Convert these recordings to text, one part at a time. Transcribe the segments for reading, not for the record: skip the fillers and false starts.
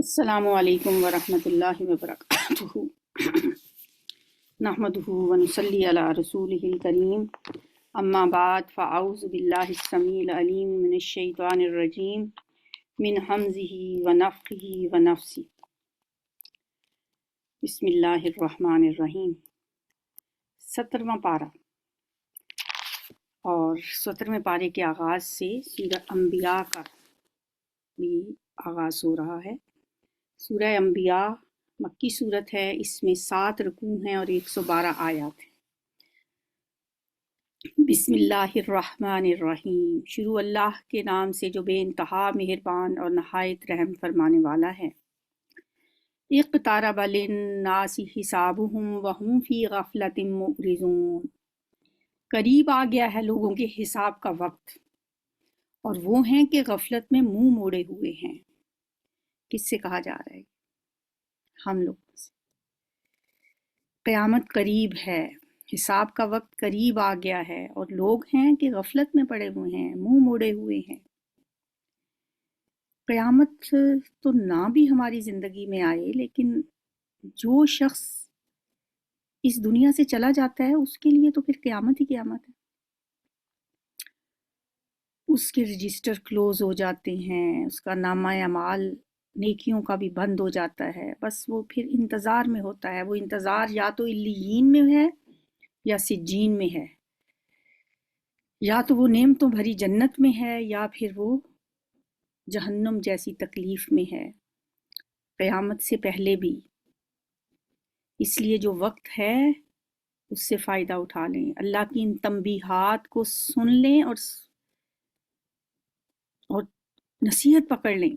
السلام علیکم ورحمۃ اللہ وبرکاتہ نحمدہ ونصلی علی رسولہ الکریم اما بعد فاعوذ باللہ السمیع العلیم من الشیطان الرجیم من حمزہ ونفخہ ونفثہ بسم اللہ الرحمن الرحیم 17واں پارہ، اور 17ویں پارے کے آغاز سے سورہ انبیاء کا بھی آغاز ہو رہا ہے۔ سورہ انبیاء مکی صورت ہے، اس میں 7 رکوع ہیں اور 112 آیات ہیں۔ بسم اللہ الرحمن الرحیم، شروع اللہ کے نام سے جو بے انتہا مہربان اور نہایت رحم فرمانے والا ہے۔ اقترب للناس حسابهم وهم فی غفلۃ معرضون، قریب آ گیا ہے لوگوں کے حساب کا وقت اور وہ ہیں کہ غفلت میں منہ موڑے ہوئے ہیں۔ کس سے کہا جا رہا ہے؟ ہم لوگ سے۔ قیامت قریب ہے، حساب کا وقت قریب آ گیا ہے اور لوگ ہیں کہ غفلت میں پڑے ہوئے ہیں، منہ موڑے ہوئے ہیں۔ قیامت تو نہ بھی ہماری زندگی میں آئے، لیکن جو شخص اس دنیا سے چلا جاتا ہے اس کے لیے تو پھر قیامت ہی قیامت ہے۔ اس کے رجسٹر کلوز ہو جاتے ہیں، اس کا نامہ اعمال نیکیوں کا بھی بند ہو جاتا ہے، بس وہ پھر انتظار میں ہوتا ہے۔ وہ انتظار یا تو علیین میں ہے یا سجین میں ہے، یا تو وہ نعمتوں بھری جنت میں ہے یا پھر وہ جہنم جیسی تکلیف میں ہے، قیامت سے پہلے بھی۔ اس لیے جو وقت ہے اس سے فائدہ اٹھا لیں، اللہ کی ان تنبیہات کو سن لیں اور نصیحت پکڑ لیں۔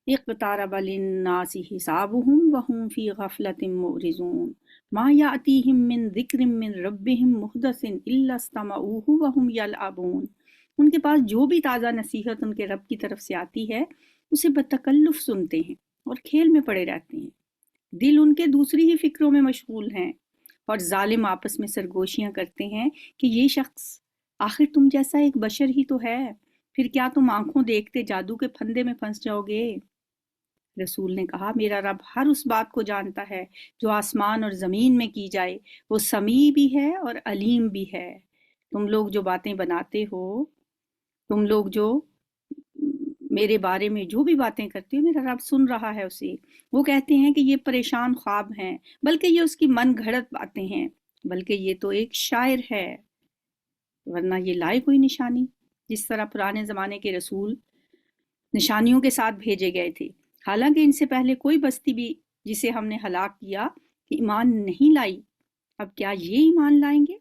اقترب للناس حسابهم وهم فی غفلۃ معرضون ما یأتیہم من ذکر من ربہم محدث الا استمعوہ وهم یلعبون۔ ان کے پاس جو بھی تازہ نصیحت ان کے رب کی طرف سے آتی ہے اسے بتکلف سنتے ہیں اور کھیل میں پڑے رہتے ہیں۔ دل ان کے دوسری ہی فکروں میں مشغول ہیں اور ظالم آپس میں سرگوشیاں کرتے ہیں کہ یہ شخص آخر تم جیسا ایک بشر ہی تو ہے، پھر کیا تم آنکھوں دیکھتے جادو کے پھندے میں پھنس جاؤ گے؟ رسول نے کہا، میرا رب ہر اس بات کو جانتا ہے جو آسمان اور زمین میں کی جائے، وہ سمیع بھی ہے اور علیم بھی ہے۔ تم لوگ جو باتیں بناتے ہو، تم لوگ جو میرے بارے میں جو بھی باتیں کرتے ہو، میرا رب سن رہا ہے اسے۔ وہ کہتے ہیں کہ یہ پریشان خواب ہیں، بلکہ یہ اس کی من گھڑت باتیں ہیں، بلکہ یہ تو ایک شاعر ہے، ورنہ یہ لائے کوئی نشانی۔ جس طرح پرانے زمانے کے رسول نشانیوں کے ساتھ بھیجے گئے تھے، حالانکہ ان سے پہلے کوئی بستی بھی جسے ہم نے ہلاک کیا ایمان نہیں لائی، اب کیا یہ ایمان لائیں گے؟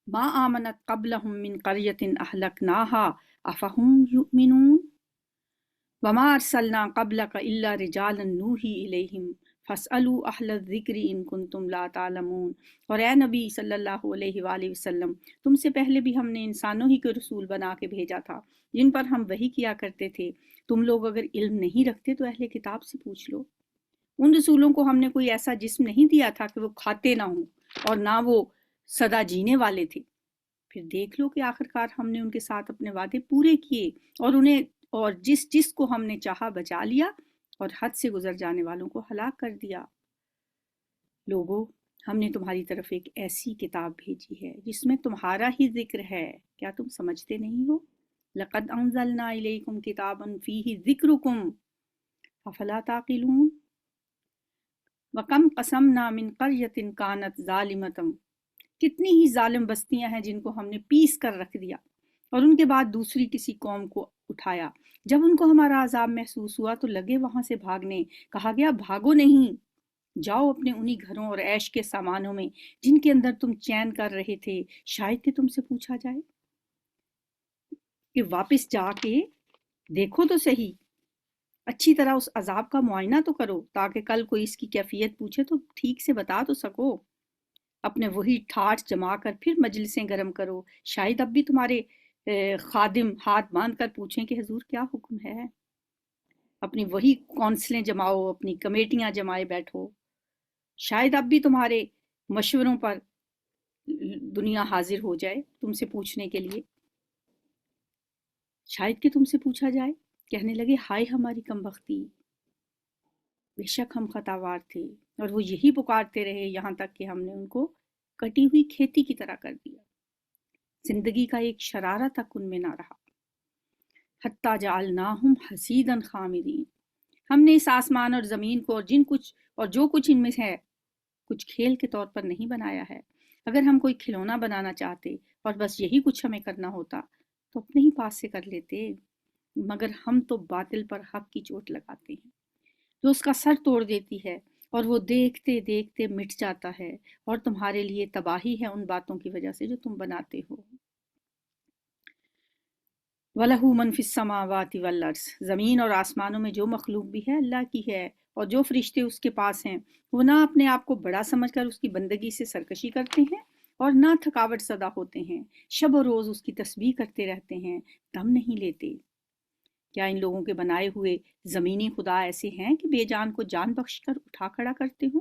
ما آمنت قبلہم من قریۃ اہلکناها افہم یؤمنون وما ارسلنا قبلک الا رجالا نوحی الیہم فاسألوا اہل الذکر ان کنتم لا تعلمون۔ اور اے نبی صلی اللہ علیہ وآلہ وسلم، تم سے پہلے بھی ہم نے انسانوں ہی کو رسول بنا کے بھیجا تھا جن پر ہم وحی کیا کرتے تھے۔ تم لوگ اگر علم نہیں رکھتے تو اہل کتاب سے پوچھ لو۔ ان رسولوں کو ہم نے کوئی ایسا جسم نہیں دیا تھا کہ وہ کھاتے نہ ہوں اور نہ وہ سدا جینے والے تھے۔ پھر دیکھ لو کہ آخرکار ہم نے ان کے ساتھ اپنے وعدے پورے کیے اور جس کو ہم نے چاہا بچا لیا اور حد سے گزر جانے والوں کو ہلاک کر دیا۔ لوگو، ہم نے تمہاری طرف ایک ایسی کتاب بھیجی ہے جس میں تمہارا ہی ذکر ہے، کیا تم سمجھتے نہیں ہو؟ لقد انزلنا الیکم کتابا فیہ ذکرکم افلا تعقلون وکم قسمنا من قریۃ کانت ظالمۃ، کتنی ہی ظالم بستیاں ہیں جن کو ہم نے پیس کر رکھ دیا اور ان کے بعد دوسری کسی قوم کو اٹھایا۔ جب ان کو ہمارا عذاب محسوس ہوا تو لگے وہاں سے بھاگنے، کہا گیا بھاگو نہیں، جاؤ اپنے انہی گھروں اور عیش کے سامانوں میں جن کے اندر تم چین کر رہے تھے، شاید کہ تم سے پوچھا جائے کہ واپس جا کے دیکھو تو صحیح، اچھی طرح اس عذاب کا معائنہ تو کرو، تاکہ کل کوئی اس کی کیفیت پوچھے تو ٹھیک سے بتا تو سکو۔ اپنے وہی ٹھاٹھ جما کر پھر مجلسیں گرم کرو، شاید اب بھی تمہارے خادم ہاتھ باندھ کر پوچھیں کہ حضور کیا حکم ہے۔ اپنی وہی کونسلیں جماؤ، اپنی کمیٹیاں جمائے بیٹھو، شاید اب بھی تمہارے مشوروں پر دنیا حاضر ہو جائے تم سے پوچھنے کے لیے، شاید کہ تم سے پوچھا جائے کہنے لگے ہائے ہماری کم بختی، بے شک ہم خطاوار تھے، اور وہ یہی پکارتے رہے یہاں تک کہ ہم نے ان کو کٹی ہوئی کھیتی کی طرح کر دیا، زندگی کا ایک شرارہ تک ان میں نہ رہا۔ حتیٰ جعلناہم حصیداً خامدین، ہم نے اس آسمان اور زمین کو اور جو کچھ ان میں ہے کچھ کھیل کے طور پر نہیں بنایا ہے۔ اگر ہم کوئی کھلونا بنانا چاہتے اور بس یہی کچھ ہمیں کرنا ہوتا تو اپنے ہی پاس سے کر لیتے، مگر ہم تو باطل پر حق کی چوٹ لگاتے ہیں جو اس کا سر توڑ دیتی ہے، اور وہ دیکھتے دیکھتے مٹ جاتا ہے، اور تمہارے لیے تباہی ہے ان باتوں کی وجہ سے جو تم بناتے ہو۔ وَلَهُ مَن فِي السَّمَاوَاتِ وَالْأَرْضِ، زمین اور آسمانوں میں جو مخلوق بھی ہے اللہ کی ہے، اور جو فرشتے اس کے پاس ہیں وہ نہ اپنے آپ کو بڑا سمجھ کر اس کی بندگی سے سرکشی کرتے ہیں اور نہ تھکاوٹ زدہ ہوتے ہیں، شب و روز اس کی تسبیح کرتے رہتے ہیں، دم نہیں لیتے۔ کیا ان لوگوں کے بنائے ہوئے زمینی خدا ایسے ہیں کہ بے جان کو جان بخش کر اٹھا کھڑا کرتے ہوں؟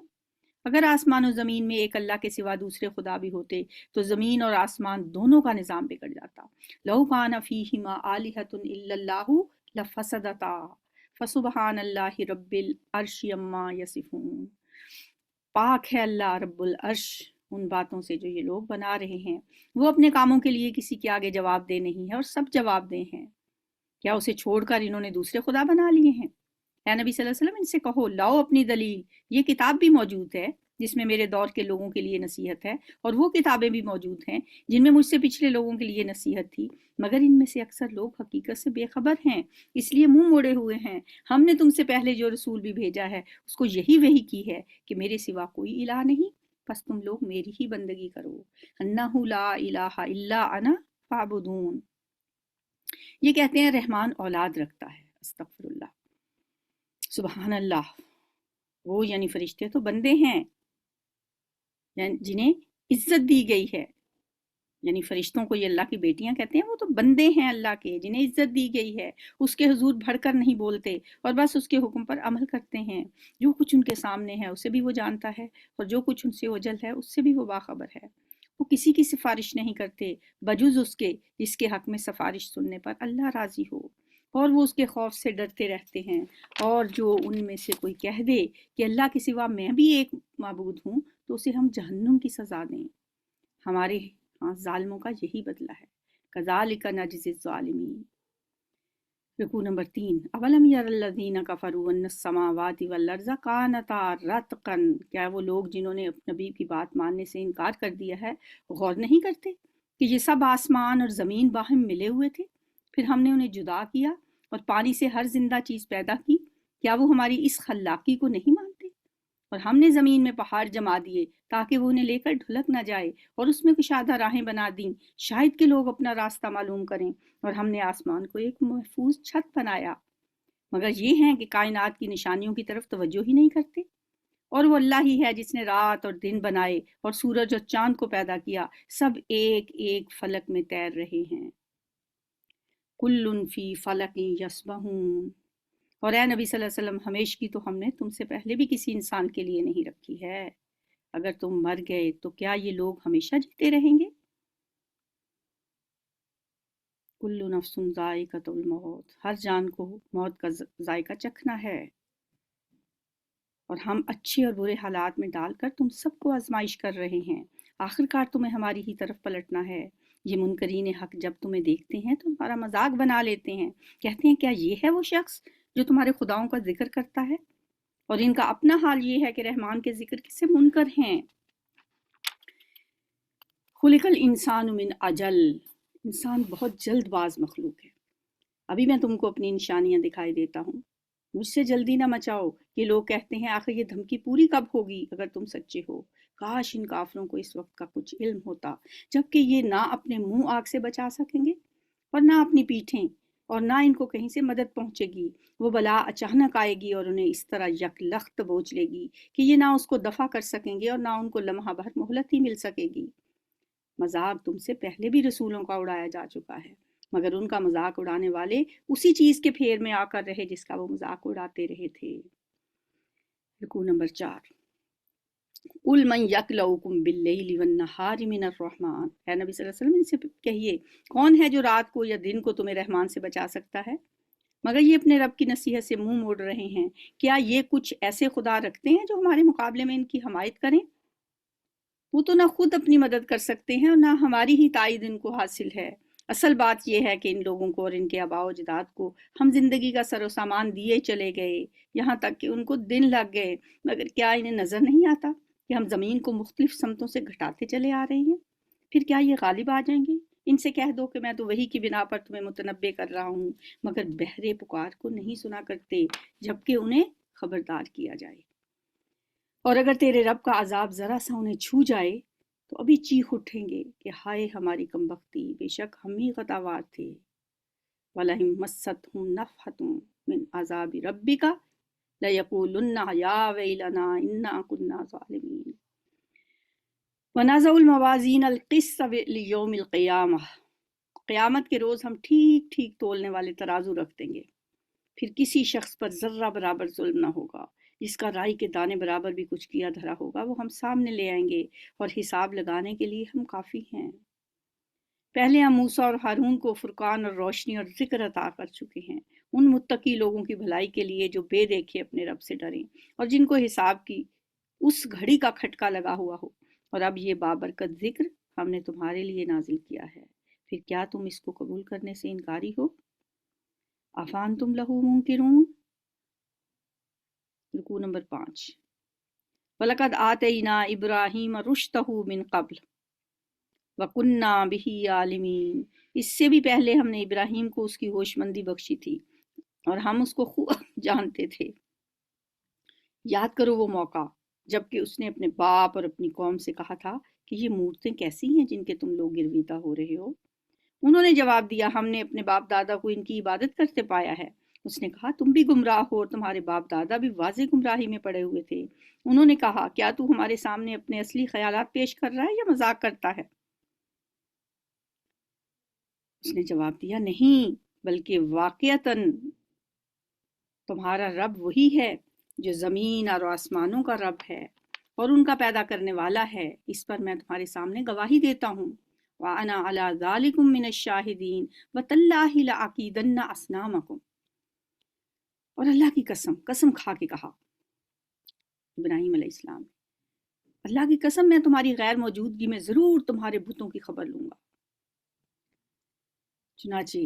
اگر آسمان و زمین میں ایک اللہ کے سوا دوسرے خدا بھی ہوتے تو زمین اور آسمان دونوں کا نظام بگڑ جاتا۔ لو کان فیہما آلہۃ الا اللہ لفسدتا فسبحان اللہ رب العرش عما یصفون۔ پاک ہے اللہ رب العرش ان باتوں سے جو یہ لوگ بنا رہے ہیں، وہ اپنے کاموں کے لیے کسی کے آگے جواب دہ نہیں ہے اور سب جواب دہ ہیں۔ کیا اسے چھوڑ کر انہوں نے دوسرے خدا بنا لیے ہیں؟ اے نبی صلی اللہ علیہ وسلم ان سے کہو لاؤ اپنی دلیل، یہ کتاب بھی موجود ہے جس میں میرے دور کے لوگوں کے لیے نصیحت ہے، اور وہ کتابیں بھی موجود ہیں جن میں مجھ سے پچھلے لوگوں کے لیے نصیحت تھی، مگر ان میں سے اکثر لوگ حقیقت سے بے خبر ہیں، اس لیے منہ موڑے ہوئے ہیں۔ ہم نے تم سے پہلے جو رسول بھی بھیجا ہے اس کو یہی وحی کی ہے کہ میرے سوا کوئی الہ نہیں، بس تم لوگ میری ہی بندگی کرو۔ انہ لا الہ الا انا فاعبدون۔ یہ کہتے ہیں رحمان اولاد رکھتا ہے، استغفر اللہ، سبحان اللہ، وہ یعنی فرشتے تو بندے ہیں جنہیں عزت دی گئی ہے، یعنی فرشتوں کو یہ اللہ کی بیٹیاں کہتے ہیں، وہ تو بندے ہیں اللہ کے جنہیں عزت دی گئی ہے، اس کے حضور بڑھ کر نہیں بولتے اور بس اس کے حکم پر عمل کرتے ہیں۔ جو کچھ ان کے سامنے ہے اسے بھی وہ جانتا ہے، اور جو کچھ ان سے اوجل ہے اس سے بھی وہ باخبر ہے۔ وہ کسی کی سفارش نہیں کرتے بجز اس کے جس کے حق میں سفارش سننے پر اللہ راضی ہو، اور وہ اس کے خوف سے ڈرتے رہتے ہیں۔ اور جو ان میں سے کوئی کہہ دے کہ اللہ کے سوا میں بھی ایک معبود ہوں تو اسے ہم جہنم کی سزا دیں، ہمارے ہاں ظالموں کا یہی بدلہ ہے۔ کذالک نجزی الظالمین۔ رکوع نمبر 3۔ اولم یر الذین کفروا ان السماوات والارض کانتا رتقا، کیا وہ لوگ جنہوں نے نبی کی بات ماننے سے انکار کر دیا ہے غور نہیں کرتے کہ یہ سب آسمان اور زمین باہم ملے ہوئے تھے، پھر ہم نے انہیں جدا کیا اور پانی سے ہر زندہ چیز پیدا کی، کیا وہ ہماری اس خلاقی کو نہیں مانتے؟ اور ہم نے زمین میں پہاڑ جما دیے تاکہ وہ انہیں لے کر ڈھلک نہ جائے، اور اس میں کشادہ راہیں بنا دیں شاید کہ لوگ اپنا راستہ معلوم کریں، اور ہم نے آسمان کو ایک محفوظ چھت بنایا، مگر یہ ہیں کہ کائنات کی نشانیوں کی طرف توجہ ہی نہیں کرتے۔ اور وہ اللہ ہی ہے جس نے رات اور دن بنائے اور سورج اور چاند کو پیدا کیا، سب ایک ایک فلک میں تیر رہے ہیں۔ کل فی فلک یسبحون۔ اور اے نبی صلی اللہ علیہ وسلم ہمیشگی تو ہم نے تم سے پہلے بھی کسی انسان کے لیے نہیں رکھی ہے، اگر تم مر گئے تو کیا یہ لوگ ہمیشہ جیتے رہیں گے؟ کل نفس ذائقۃ الموت، ہر جان کو موت کا ذائقہ چکھنا ہے، اور ہم اچھے اور برے حالات میں ڈال کر تم سب کو آزمائش کر رہے ہیں، آخر کار تمہیں ہماری ہی طرف پلٹنا ہے۔ یہ منکرین حق جب تمہیں دیکھتے ہیں تو تمہارا مذاق بنا لیتے ہیں، کہتے ہیں کیا یہ ہے وہ شخص جو تمہارے خداؤں کا ذکر کرتا ہے؟ اور ان کا اپنا حال یہ ہے کہ رحمان کے ذکر سے منکر ہیں۔ خلق الانسان من عجل، انسان بہت جلد باز مخلوق ہے۔ ابھی میں تم کو اپنی نشانیاں دکھائی دیتا ہوں، مجھ سے جلدی نہ مچاؤ۔ یہ لوگ کہتے ہیں آخر یہ دھمکی پوری کب ہوگی اگر تم سچے ہو؟ کاش ان کافروں کو اس وقت کا کچھ علم ہوتا جبکہ یہ نہ اپنے منہ آگ سے بچا سکیں گے اور نہ اپنی پیٹھیں، اور نہ ان کو کہیں سے مدد پہنچے گی۔ وہ بلا اچانک آئے گی اور انہیں اس طرح یک لخت بوچ لے گی کہ یہ نہ اس کو دفع کر سکیں گے اور نہ ان کو لمحہ بھر مہلت ہی مل سکے گی۔ مذاق تم سے پہلے بھی رسولوں کا اڑایا جا چکا ہے، مگر ان کا مذاق اڑانے والے اسی چیز کے پھیر میں آ کر رہے جس کا وہ مذاق اڑاتے رہے تھے۔ رکوع نمبر 4۔ قُلْ مَنْ يَكْلَؤُكُمْ بِاللَّيْلِ وَالنَّهَارِ مِنَ الرَّحْمَٰنِ، اے نبی صلی اللہ علیہ وسلم ان سے کہیے کون ہے جو رات کو یا دن کو تمہیں رحمان سے بچا سکتا ہے؟ مگر یہ اپنے رب کی نصیحت سے منہ موڑ رہے ہیں۔ کیا یہ کچھ ایسے خدا رکھتے ہیں جو ہمارے مقابلے میں ان کی حمایت کریں؟ وہ تو نہ خود اپنی مدد کر سکتے ہیں اور نہ ہماری ہی تائید ان کو حاصل ہے۔ اصل بات یہ ہے کہ ان لوگوں کو اور ان کے آباء و اجداد کو ہم زندگی کا سر و سامان دیے چلے گئے، یہاں تک کہ ان کو دن لگ گئے، مگر کیا انہیں نظر نہیں آتا کہ ہم زمین کو مختلف سمتوں سے گھٹاتے چلے آ رہے ہیں؟ پھر کیا یہ غالب آ جائیں گے؟ ان سے کہہ دو کہ میں تو وحی کی بنا پر تمہیں متنبع کر رہا ہوں، مگر بہرے پکار کو نہیں سنا کرتے جبکہ انہیں خبردار کیا جائے۔ اور اگر تیرے رب کا عذاب ذرا سا انہیں چھو جائے تو ابھی چیخ اٹھیں گے کہ ہائے ہماری کم بختی، بے شک ہم ہی خطاوار تھے۔ وَلَئِن مَسَّتْهُمْ نَفْحَةٌ مِّنْ عَذَابِ رَبِّكَ لَيَقُولُنَّ يَا وَيْلَنَا إِنَّا كُنَّا ظَالِمِينَ وَنَضَعُ الْمَوَازِينَ الْقِسْطَ لِيَوْمِ الْقِيَامَةِ، قیامت کے روز ہم ٹھیک ٹھیک تولنے والے ترازو رکھ دیں گے، پھر کسی شخص پر ذرہ برابر ظلم نہ ہوگا، جس کا رائی کے دانے برابر بھی کچھ کیا دھرا ہوگا وہ ہم سامنے لے آئیں گے، اور حساب لگانے کے لیے ہم کافی ہیں۔ پہلے ہم موسیٰ اور ہارون کو فرقان اور روشنی اور ذکر عطا کر چکے ہیں، ان متقی لوگوں کی بھلائی کے لیے جو بے دیکھے اپنے رب سے ڈریں اور جن کو حساب کی اس گھڑی کا کھٹکا لگا ہوا ہو۔ اور اب یہ بابرکت ذکر ہم نے تمہارے لیے نازل کیا ہے، پھر کیا تم اس کو قبول کرنے سے انکاری ہو؟ افان تم لہو منکرون، رکوع نمبر 5۔ وَلَقَدْ آتَيْنَا إِبْرَاهِيمَ رُشْدَهُ مِن قَبْلُ وَكُنَّا بِهِ عَالِمِينَ، اس سے بھی پہلے ہم نے ابراہیم کو اس کی ہوش مندی بخشی تھی اور ہم اس کو خوب جانتے تھے۔ یاد کرو وہ موقع جب کہ اس نے اپنے باپ اور اپنی قوم سے کہا تھا کہ یہ مورتیں کیسی ہیں جن کے تم لوگ گرویدہ ہو رہے ہو؟ انہوں نے جواب دیا، ہم نے اپنے باپ دادا کو ان کی عبادت کرتے پایا ہے۔ اس نے کہا، تم بھی گمراہ ہو اور تمہارے باپ دادا بھی واضح گمراہی میں پڑے ہوئے تھے۔ انہوں نے کہا، کیا تو ہمارے سامنے اپنے اصلی خیالات پیش کر رہا ہے یا مذاق کرتا ہے؟ اس نے جواب دیا، نہیں، بلکہ واقعتاً تمہارا رب وہی ہے جو زمین اور آسمانوں کا رب ہے اور ان کا پیدا کرنے والا ہے، اس پر میں تمہارے سامنے گواہی دیتا ہوں۔ وَأَنَا عَلَىٰ ذَلِكُم مِّنَ الشَّاهِدِينَ وَتَاللَّهِ لَأَكِيدَنَّ أَصْنَامَكُمْ، اور اللہ کی قسم کھا کے کہا ابراہیم علیہ السلام، اللہ کی قسم میں تمہاری غیر موجودگی میں ضرور تمہارے بتوں کی خبر لوں گا۔ چنانچہ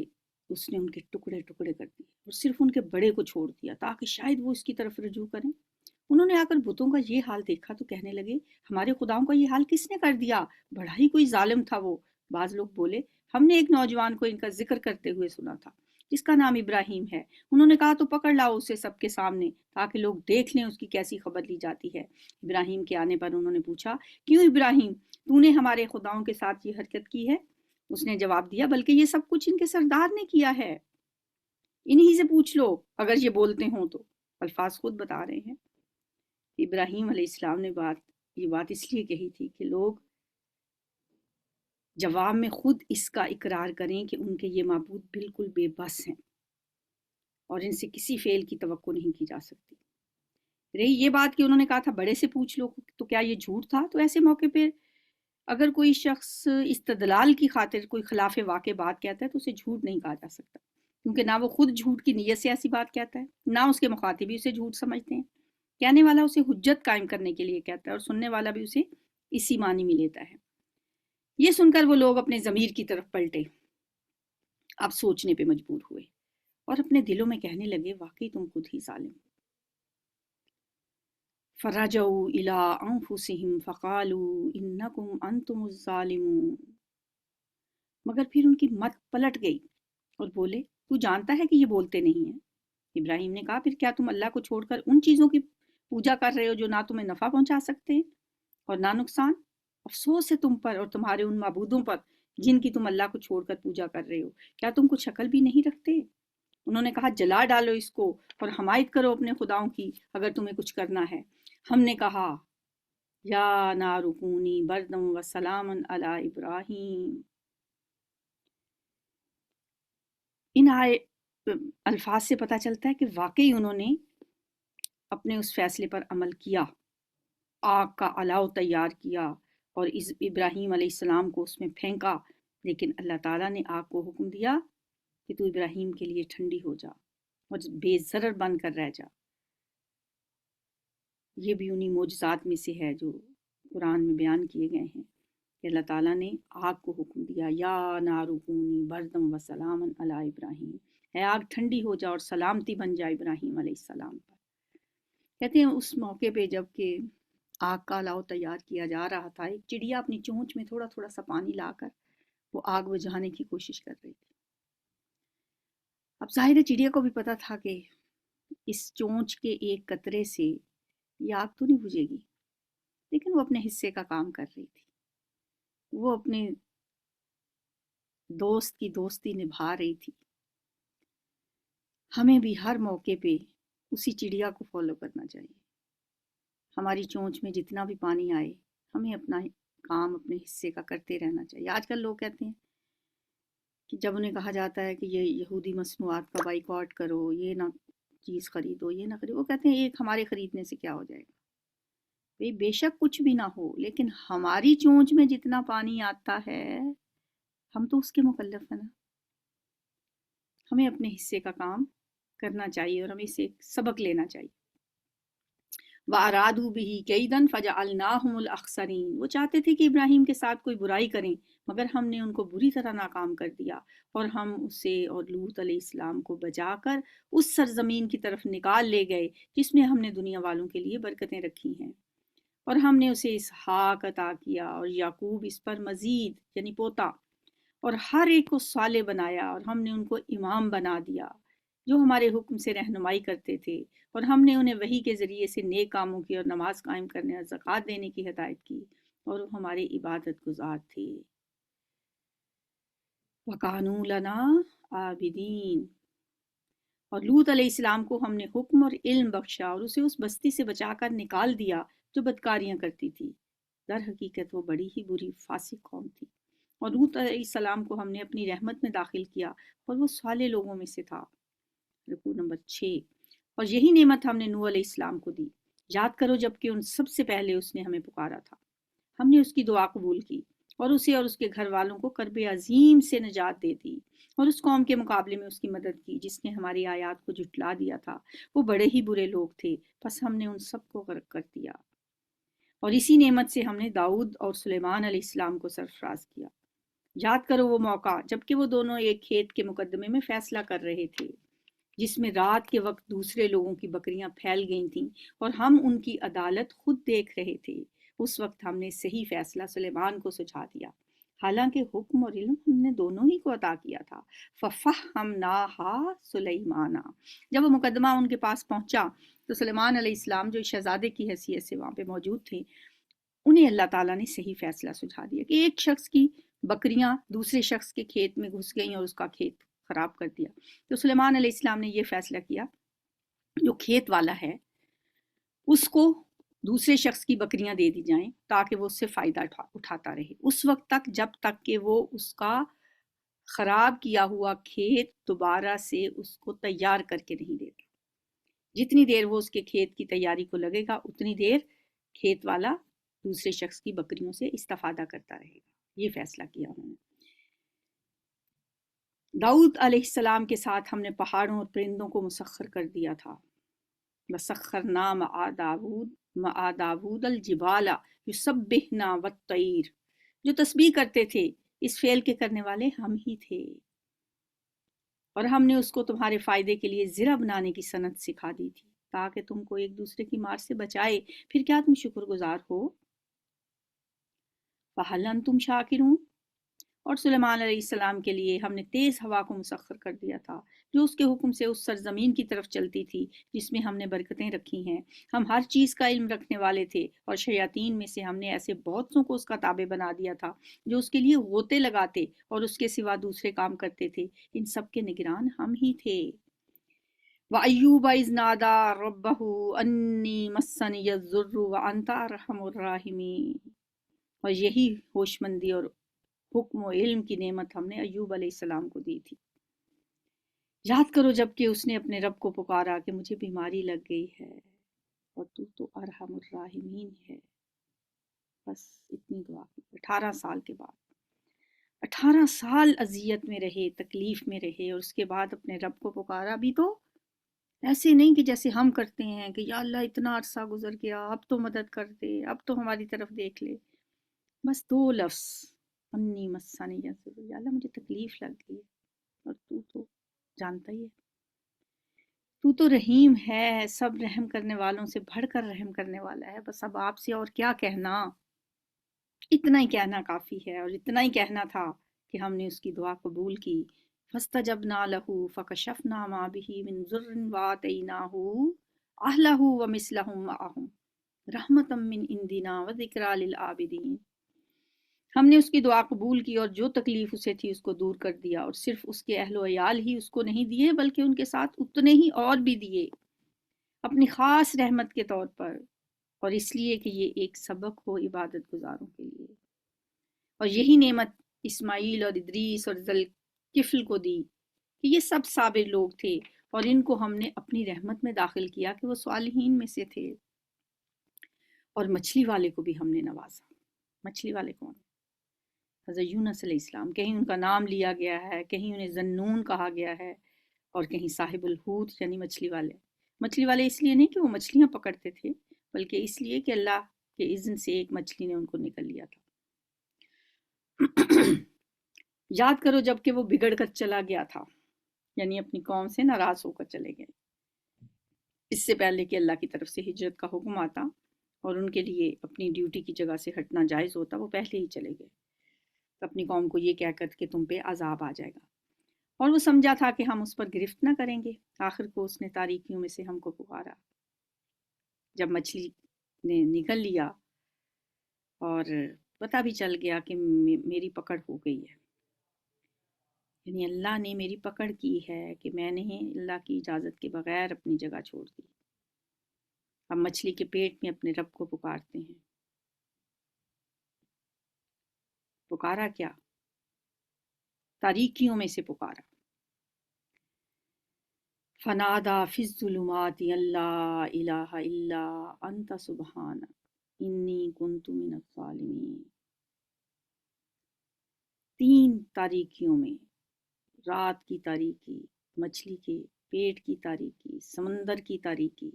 اس نے ان کے ٹکڑے ٹکڑے کر دیے اور صرف ان کے بڑے کو چھوڑ دیا تاکہ شاید وہ اس کی طرف رجوع کریں۔ انہوں نے آ کر بتوں کا یہ حال دیکھا تو کہنے لگے، ہمارے خداؤں کا یہ حال کس نے کر دیا؟ بڑا ہی کوئی ظالم تھا وہ۔ بعض لوگ بولے، ہم نے ایک نوجوان کو ان کا ذکر کرتے ہوئے سنا تھا جس کا نام ابراہیم ہے، انہوں نے کہا تو پکڑ لاؤ اسے سب کے سامنے تاکہ لوگ دیکھ لیں اس کی کیسی خبر لی جاتی ہے۔ ابراہیم کے آنے پر انہوں نے پوچھا، کیوں ابراہیم، تو نے ہمارے خداؤں کے ساتھ یہ حرکت کی ہے؟ اس نے جواب دیا، بلکہ یہ سب کچھ ان کے سردار نے کیا ہے، انہی سے پوچھ لو اگر یہ بولتے ہوں تو۔ الفاظ خود بتا رہے ہیں۔ ابراہیم علیہ السلام نے یہ بات اس لیے کہی تھی کہ لوگ جواب میں خود اس کا اقرار کریں کہ ان کے یہ معبود بالکل بے بس ہیں اور ان سے کسی فعل کی توقع نہیں کی جا سکتی۔ رہی یہ بات کہ انہوں نے کہا تھا بڑے سے پوچھ لو، تو کیا یہ جھوٹ تھا؟ تو ایسے موقع پہ اگر کوئی شخص استدلال کی خاطر کوئی خلاف واقع بات کہتا ہے تو اسے جھوٹ نہیں کہا جا سکتا، کیونکہ نہ وہ خود جھوٹ کی نیت سے ایسی بات کہتا ہے، نہ اس کے مخاطب بھی اسے جھوٹ سمجھتے ہیں۔ کہنے والا اسے حجت قائم کرنے کے لیے کہتا ہے اور سننے والا بھی اسے اسی معنی میں لیتا ہے۔ یہ سن کر وہ لوگ اپنے ضمیر کی طرف پلٹے، اب سوچنے پہ مجبور ہوئے اور اپنے دلوں میں کہنے لگے، واقعی تم خود ہی ظالم ہو۔ فَرَجَعُوا إِلَىٰ أَنفُسِهِمْ فَقَالُوا إِنَّكُمْ أَنتُمُ الظَّالِمُونَ، مگر پھر ان کی مت پلٹ گئی اور بولے، تو جانتا ہے کہ یہ بولتے نہیں ہیں۔ ابراہیم نے کہا، پھر کیا تم اللہ کو چھوڑ کر ان چیزوں کی پوجا کر رہے ہو جو نہ تمہیں نفع پہنچا سکتے ہیں اور نہ نقصان؟ افسوس ہے تم پر اور تمہارے ان معبودوں پر جن کی تم اللہ کو چھوڑ کر پوجا کر رہے ہو، کیا تم کچھ عقل بھی نہیں رکھتے؟ انہوں نے کہا، جلا ڈالو اس کو اور حمایت کرو اپنے خداؤں کی اگر تمہیں کچھ کرنا ہے۔ ہم نے کہا، یا نار کونی بردم و سلام علی ابراہیم۔ ان الفاظ سے پتہ چلتا ہے کہ واقعی انہوں نے اپنے اس فیصلے پر عمل کیا، آگ کا الاؤ تیار کیا اور ابراہیم علیہ السلام کو اس میں پھینکا، لیکن اللہ تعالیٰ نے آگ کو حکم دیا کہ تو ابراہیم کے لیے ٹھنڈی ہو جا۔ اور بے ضرر بن کر رہ جا۔ یہ بھی انہی معجزات میں سے ہے جو قرآن میں بیان کیے گئے ہیں کہ اللہ تعالیٰ نے آگ کو حکم دیا، یا نارو کونی بردم و سلامن علی ابراہیم، اے آگ ٹھنڈی ہو جا اور سلامتی بن جائے ابراہیم علیہ السلام پر۔ کہتے ہیں اس موقع پہ جب کہ آگ کا الاؤ تیار کیا جا رہا تھا، ایک چڑیا اپنی چونچ میں تھوڑا تھوڑا سا پانی لا کر وہ آگ بجھانے کی کوشش کر رہی تھی۔ اب ظاہر ہے چڑیا کو بھی پتا تھا کہ اس چونچ کے ایک قطرے سے یہ آگ تو نہیں بجھے گی، لیکن وہ اپنے حصے کا کام کر رہی تھی، وہ اپنے دوست کی دوستی نبھا رہی تھی۔ ہمیں بھی ہر موقع پہ اسی چڑیا کو فالو کرنا چاہیے۔ ہماری چونچ میں جتنا بھی پانی آئے ہمیں اپنا کام اپنے حصے کا کرتے رہنا چاہیے۔ آج کل لوگ کہتے ہیں کہ جب انہیں کہا جاتا ہے کہ یہ یہودی مصنوعات کا بائیکاٹ کرو، یہ نہ چیز خریدو، یہ نہ خریدو، وہ کہتے ہیں ایک ہمارے خریدنے سے کیا ہو جائے گا۔ بھئی بے شک کچھ بھی نہ ہو، لیکن ہماری چونچ میں جتنا پانی آتا ہے ہم تو اس کے مکلف ہیں نا۔ ہمیں اپنے حصے کا کام کرنا چاہیے اور ہمیں اسے ایک سبق لینا چاہیے۔ وَأَرَادُوا بِهِ كَيْدًا فَجَعَلْنَاهُمُ الْأَخْسَرِينَ، وہ چاہتے تھے کہ ابراہیم کے ساتھ کوئی برائی کریں، مگر ہم نے ان کو بری طرح ناکام کر دیا، اور ہم اسے اور لوط علیہ السلام کو بچا کر اس سرزمین کی طرف نکال لے گئے جس میں ہم نے دنیا والوں کے لیے برکتیں رکھی ہیں، اور ہم نے اسے اسحاق عطا کیا اور یعقوب اس پر مزید یعنی پوتا، اور ہر ایک کو صالح بنایا، اور ہم نے ان کو امام بنا دیا جو ہمارے حکم سے رہنمائی کرتے تھے، اور ہم نے انہیں وحی کے ذریعے سے نیک کاموں کی اور نماز قائم کرنے اور زکوٰۃ دینے کی ہدایت کی، اور وہ ہمارے عبادت گزار تھے۔ وَقَانُوا لَنَا عَابِدِينَ، اور لوط علیہ السلام کو ہم نے حکم اور علم بخشا اور اسے اس بستی سے بچا کر نکال دیا جو بدکاریاں کرتی تھی۔ در حقیقت وہ بڑی ہی بری فاسق قوم تھی، اور لوط علیہ السلام کو ہم نے اپنی رحمت میں داخل کیا اور وہ صالح لوگوں میں سے تھا۔ رکوع نمبر 6۔ اور یہی نعمت ہم نے نوح علیہ السلام کو دی۔ یاد کرو جب کہ ان سب سے پہلے اس نے ہمیں پکارا تھا، ہم نے اس کی دعا قبول کی اور اسے اور اس کے گھر والوں کو کرب عظیم سے نجات دے دی، اور اس قوم کے مقابلے میں اس کی مدد کی جس نے ہماری آیات کو جھٹلا دیا تھا۔ وہ بڑے ہی برے لوگ تھے، پس ہم نے ان سب کو غرق کر دیا۔ اور اسی نعمت سے ہم نے داؤد اور سلیمان علیہ السلام کو سرفراز کیا۔ یاد کرو وہ موقع جب کہ وہ دونوں ایک کھیت کے مقدمے میں فیصلہ کر رہے تھے، جس میں رات کے وقت دوسرے لوگوں کی بکریاں پھیل گئی تھیں اور ہم ان کی عدالت خود دیکھ رہے تھے۔ اس وقت ہم نے صحیح فیصلہ سلیمان کو سجھا دیا، حالانکہ حکم اور علم ہم نے دونوں ہی کو عطا کیا تھا۔ فَفَهَّمْنَاهَا سُلَيْمَانَ، جب وہ مقدمہ ان کے پاس پہنچا تو سلیمان علیہ السلام جو شہزادے کی حیثیت سے وہاں پہ موجود تھے، انہیں اللہ تعالیٰ نے صحیح فیصلہ سجھا دیا کہ ایک شخص کی بکریاں دوسرے شخص کے کھیت میں گھس گئیں اور اس کا کھیت خراب کر دیا۔ تو سلیمان علیہ السلام نے یہ فیصلہ کیا جو کھیت والا ہے اس کو دوسرے شخص کی بکریاں دے دی جائیں تاکہ وہ اس سے فائدہ اٹھاتا رہے اس وقت تک جب تک کہ وہ اس کا خراب کیا ہوا کھیت دوبارہ سے اس کو تیار کر کے نہیں دیتا۔ جتنی دیر وہ اس کے کھیت کی تیاری کو لگے گا اتنی دیر کھیت والا دوسرے شخص کی بکریوں سے استفادہ کرتا رہے گا۔ یہ فیصلہ کیا انہوں نے۔ داؤد علیہ السلام کے ساتھ ہم نے پہاڑوں اور پرندوں کو مسخر کر دیا تھا۔ وَسَخَّرْنَا مَعَ داوود الجبال یسبحن والطیر، جو تسبیح کرتے تھے اس فعل کے کرنے والے ہم ہی تھے، اور ہم نے اس کو تمہارے فائدے کے لیے زرہ بنانے کی صنعت سکھا دی تھی تاکہ تم کو ایک دوسرے کی مار سے بچائے۔ پھر کیا تم شکر گزار ہو؟ فَهَلْ أَنْتُمْ شَاكِرُونَ، اور سلیمان علیہ السلام کے لیے ہم نے تیز ہوا کو مسخر کر دیا تھا جو اس کے حکم سے اس سرزمین کی طرف چلتی تھی جس میں ہم نے برکتیں رکھی ہیں۔ ہم ہر چیز کا علم رکھنے والے تھے، اور شیاطین میں سے ہم نے ایسے بہت سوں کو اس کا تابع بنا دیا تھا جو اس کے لیے غوطے لگاتے اور اس کے سوا دوسرے کام کرتے تھے۔ ان سب کے نگران ہم ہی تھے۔ وَأَيُّوبَ إِذْ نَادَىٰ رَبَّهُ أَنِّي مَسَّنِيَ الضُّرُّ وَأَنْتَ أَرْحَمُ الرَّاحِمِينَ، اور یہی ہوش مندی اور حکم و علم کی نعمت ہم نے ایوب علیہ السلام کو دی تھی۔ یاد کرو جب کہ اس نے اپنے رب کو پکارا کہ مجھے بیماری لگ گئی ہے اور تو ارحم الراحمین ہے۔ بس اتنی دعا کی۔ 18 سال کے بعد 18 سال اذیت میں رہے، تکلیف میں رہے، اور اس کے بعد اپنے رب کو پکارا بھی تو ایسے نہیں کہ جیسے ہم کرتے ہیں کہ یا اللہ اتنا عرصہ گزر گیا، اب تو مدد کر دے، اب تو ہماری طرف دیکھ لے. بس 2 لفظ، انی مسانی یضر، یا اللہ مجھے تکلیف لگ گئی ہے، اور تو جانتا ہی ہے، تو رحیم ہے، سب رحم کرنے والوں سے بڑھ کر رحم کرنے والا ہے. بس اب آپ سے اور کیا کہنا، اتنا ہی کہنا کافی ہے، اور اتنا ہی کہنا تھا کہ ہم نے اس کی دعا قبول کی. فاستجبنا له فکشفنا ما به من ضر وآتیناہ اہلہ ومثلہم معہم رحمتا من عندنا وذکریٰ للعابدین. ہم نے اس کی دعا قبول کی اور جو تکلیف اسے تھی اس کو دور کر دیا، اور صرف اس کے اہل و عیال ہی اس کو نہیں دیے بلکہ ان کے ساتھ اتنے ہی اور بھی دیے اپنی خاص رحمت کے طور پر، اور اس لیے کہ یہ ایک سبق ہو عبادت گزاروں کے لیے. اور یہی نعمت اسماعیل اور ادریس اور ذوالکفل کو دی کہ یہ سب صابر لوگ تھے، اور ان کو ہم نے اپنی رحمت میں داخل کیا کہ وہ صالحین میں سے تھے. اور مچھلی والے کو بھی ہم نے نوازا. مچھلی والے کون؟ حضرت یونس علیہ السلام. کہیں ان کا نام لیا گیا ہے، کہیں انہیں ذنون کہا گیا ہے، اور کہیں صاحب الحوت یعنی مچھلی والے. مچھلی والے اس لیے نہیں کہ وہ مچھلیاں پکڑتے تھے، بلکہ اس لیے کہ اللہ کے اذن سے ایک مچھلی نے ان کو نکل لیا تھا. یاد کرو جب کہ وہ بگڑ کر چلا گیا تھا، یعنی اپنی قوم سے ناراض ہو کر چلے گئے. اس سے پہلے کہ اللہ کی طرف سے ہجرت کا حکم آتا اور ان کے لیے اپنی ڈیوٹی کی جگہ سے ہٹنا جائز ہوتا، وہ پہلے ہی چلے گئے اپنی قوم کو یہ کہہ کر کہ تم پہ عذاب آ جائے گا. اور وہ سمجھا تھا کہ ہم اس پر گرفت نہ کریں گے. آخر کو اس نے تاریکیوں میں سے ہم کو پکارا. جب مچھلی نے نگل لیا اور پتہ بھی چل گیا کہ میری پکڑ ہو گئی ہے، یعنی اللہ نے میری پکڑ کی ہے کہ میں نے اللہ کی اجازت کے بغیر اپنی جگہ چھوڑ دی. اب مچھلی کے پیٹ میں اپنے رب کو پکارتے ہیں. پکارا کیا؟ تاریکیوں میں سے پکارا. فنادا فی الظلمات اللہ الہ الا انت سبحانک انی کنت من الظالمین. 3 تاریکیوں میں، رات کی تاریکی، مچھلی کے پیٹ کی تاریکی، سمندر کی تاریکی،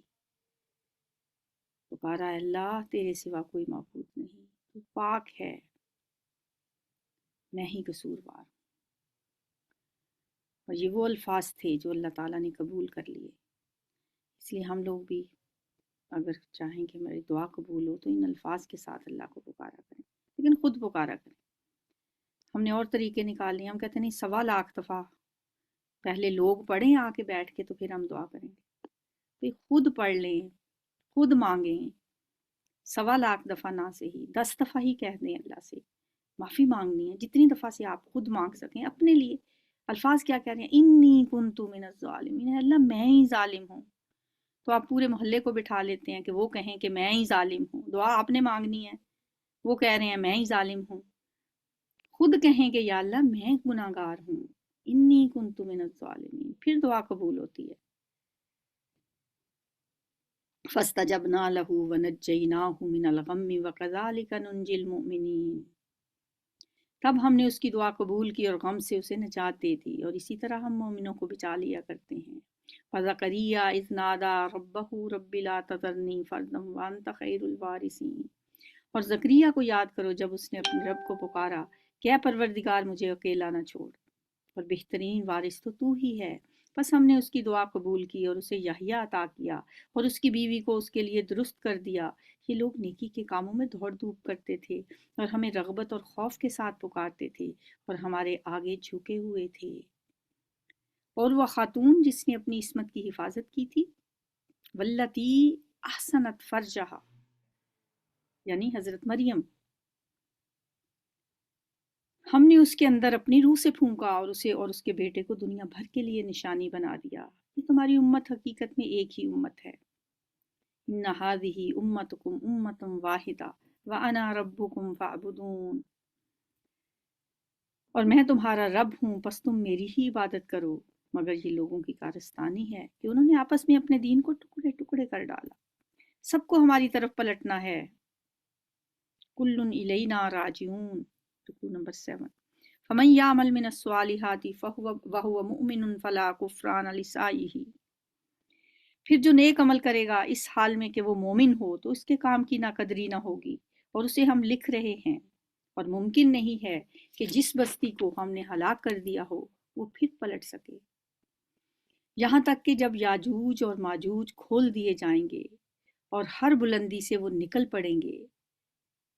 پکارا اللہ تیرے سوا کوئی معبود نہیں، تو پاک ہے، میں ہی قصوروار. اور یہ وہ الفاظ تھے جو اللہ تعالیٰ نے قبول کر لیے. اس لیے ہم لوگ بھی اگر چاہیں کہ ہماری دعا قبول ہو تو ان الفاظ کے ساتھ اللہ کو پکارا کریں، لیکن خود پکارا کریں. ہم نے اور طریقے نکال لیے. ہم کہتے نہیں 1.25 دفعہ پہلے لوگ پڑھیں آ کے بیٹھ کے تو پھر ہم دعا کریں گے. پھر خود پڑھ لیں، خود مانگیں. 1.25 دفعہ نہ سے ہی 10 دفعہ ہی کہہ دیں اللہ سے معافی مانگنی ہے، جتنی دفعہ سے آپ خود مانگ سکیں اپنے لیے. الفاظ کیا کہہ رہے ہیں؟ انی کنت من الظالمین، اللہ میں ہی ظالم ہوں. تو آپ پورے محلے کو بٹھا لیتے ہیں کہ وہ کہیں کہ میں ہی ظالم ہوں. دعا آپ نے مانگنی ہے، وہ کہہ رہے ہیں میں ہی ظالم ہوں. خود کہیں کہ یا اللہ میں گناہ گار ہوں، انی کنت من الظالمین، پھر دعا قبول ہوتی ہے. فاستجبنا له ونجیناہ من الغم وکذالک ننجی المؤمنین. تب ہم نے اس کی دعا قبول کی اور غم سے اسے نجات دے دی، اور اسی طرح ہم مومنوں کو بچا لیا کرتے ہیں. فزکریا اذ نادی ربہ رب لا تذرنی فردا وانت خیر الوارثین. اور زکریا کو یاد کرو جب اس نے اپنے رب کو پکارا کہ اے پروردگار مجھے اکیلا نہ چھوڑ، اور بہترین وارث تو ہی ہے. بس ہم نے اس کی دعا قبول کی اور اسے یحییٰ عطا کیا، اور اس کی بیوی کو اس کے لیے درست کر دیا. یہ لوگ نیکی کے کاموں میں دوڑ دھوپ کرتے تھے اور ہمیں رغبت اور خوف کے ساتھ پکارتے تھے اور ہمارے آگے جھکے ہوئے تھے. اور وہ خاتون جس نے اپنی عصمت کی حفاظت کی تھی، واللتی احسنت فرجہا، یعنی حضرت مریم، ہم نے اس کے اندر اپنی روح سے پھونکا اور اسے اور اس کے بیٹے کو دنیا بھر کے لیے نشانی بنا دیا. یہ تمہاری امت حقیقت میں ایک ہی امت ہے. ان هذه امتکم امۃ واحدہ وانا ربکم فاعبدون. اور میں تمہارا رب ہوں، پس تم میری ہی عبادت کرو. مگر یہ لوگوں کی کارستانی ہے کہ انہوں نے آپس میں اپنے دین کو ٹکڑے ٹکڑے کر ڈالا. سب کو ہماری طرف پلٹنا ہے. کل الینا راجعون. رکوع نمبر 7. فمن یعمل من الصالحات وهو مؤمن فلا کفران لسعیہ. پھر جو نیک عمل کرے گا اس حال میں کہ وہ مومن ہو تو اس کے کام کی ناقدری نہ ہوگی، اور اسے ہم لکھ رہے ہیں، اور ممکن نہیں ہے کہ جس بستی کو ہم نے ہلاک کر دیا ہو وہ پھر پلٹ سکے، یہاں تک کہ جب یاجوج اور ماجوج کھول دیے جائیں گے اور ہر بلندی سے وہ نکل پڑیں گے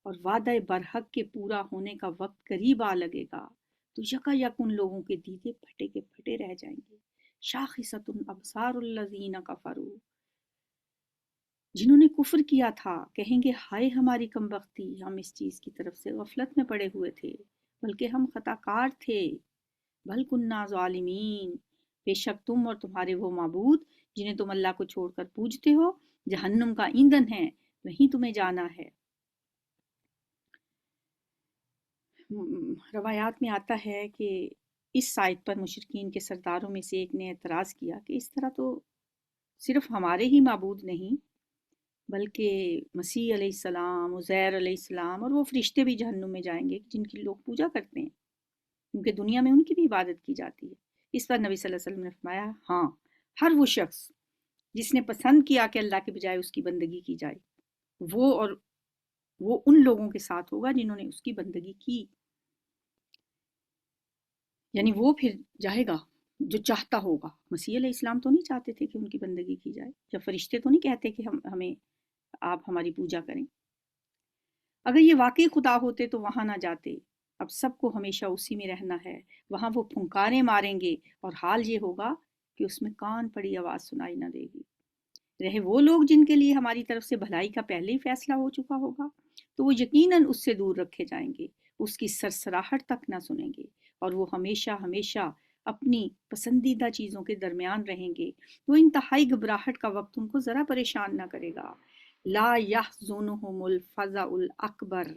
اور وعدہ برحق کے پورا ہونے کا وقت قریب آ لگے گا تو یکا یک ان لوگوں کے دیدے پھٹے کے پھٹے رہ جائیں گے۔ شاخصۃ ابصار الذین کفروا، جنہوں نے کفر کیا تھا کہیں گے ہائے ہماری کم بختی، ہم اس چیز کی طرف سے غفلت میں پڑے ہوئے تھے، بلکہ ہم خطا کار تھے، بل کننا ظالمین، بے شک تم اور تمہارے وہ معبود جنہیں تم اللہ کو چھوڑ کر پوجتے ہو جہنم کا ایندھن ہے، وہیں تمہیں جانا ہے۔ روایات میں آتا ہے کہ اس آیت پر مشرکین کے سرداروں میں سے ایک نے اعتراض کیا کہ اس طرح تو صرف ہمارے ہی معبود نہیں بلکہ مسیح علیہ السلام، عزیر علیہ السلام اور وہ فرشتے بھی جہنم میں جائیں گے جن کی لوگ پوجا کرتے ہیں، کیونکہ دنیا میں ان کی بھی عبادت کی جاتی ہے۔ اس پر نبی صلی اللہ علیہ وسلم نے فرمایا ہاں، ہر وہ شخص جس نے پسند کیا کہ اللہ کے بجائے اس کی بندگی کی جائے وہ ان لوگوں کے ساتھ ہوگا جنہوں نے اس کی بندگی کی، یعنی وہ پھر جائے گا جو چاہتا ہوگا۔ مسیح علیہ السلام تو نہیں چاہتے تھے کہ ان کی بندگی کی جائے، یا فرشتے تو نہیں کہتے کہ ہمیں آپ ہماری پوجا کریں۔ اگر یہ واقعی خدا ہوتے تو وہاں نہ جاتے، اب سب کو ہمیشہ اسی میں رہنا ہے، وہاں وہ پھنکاریں ماریں گے اور حال یہ ہوگا کہ اس میں کان پڑی آواز سنائی نہ دے گی۔ رہے وہ لوگ جن کے لیے ہماری طرف سے بھلائی کا پہلے ہی فیصلہ ہو چکا ہوگا تو وہ یقیناً اس سے دور رکھے جائیں گے، اس کی سرسراہٹ تک نہ سنیں گے، اور وہ ہمیشہ ہمیشہ اپنی پسندیدہ چیزوں کے درمیان رہیں گے۔ وہ انتہائی گھبراہٹ کا وقت ان کو ذرا پریشان نہ کرے گا۔ لا یحزنہم الفزع الاکبر،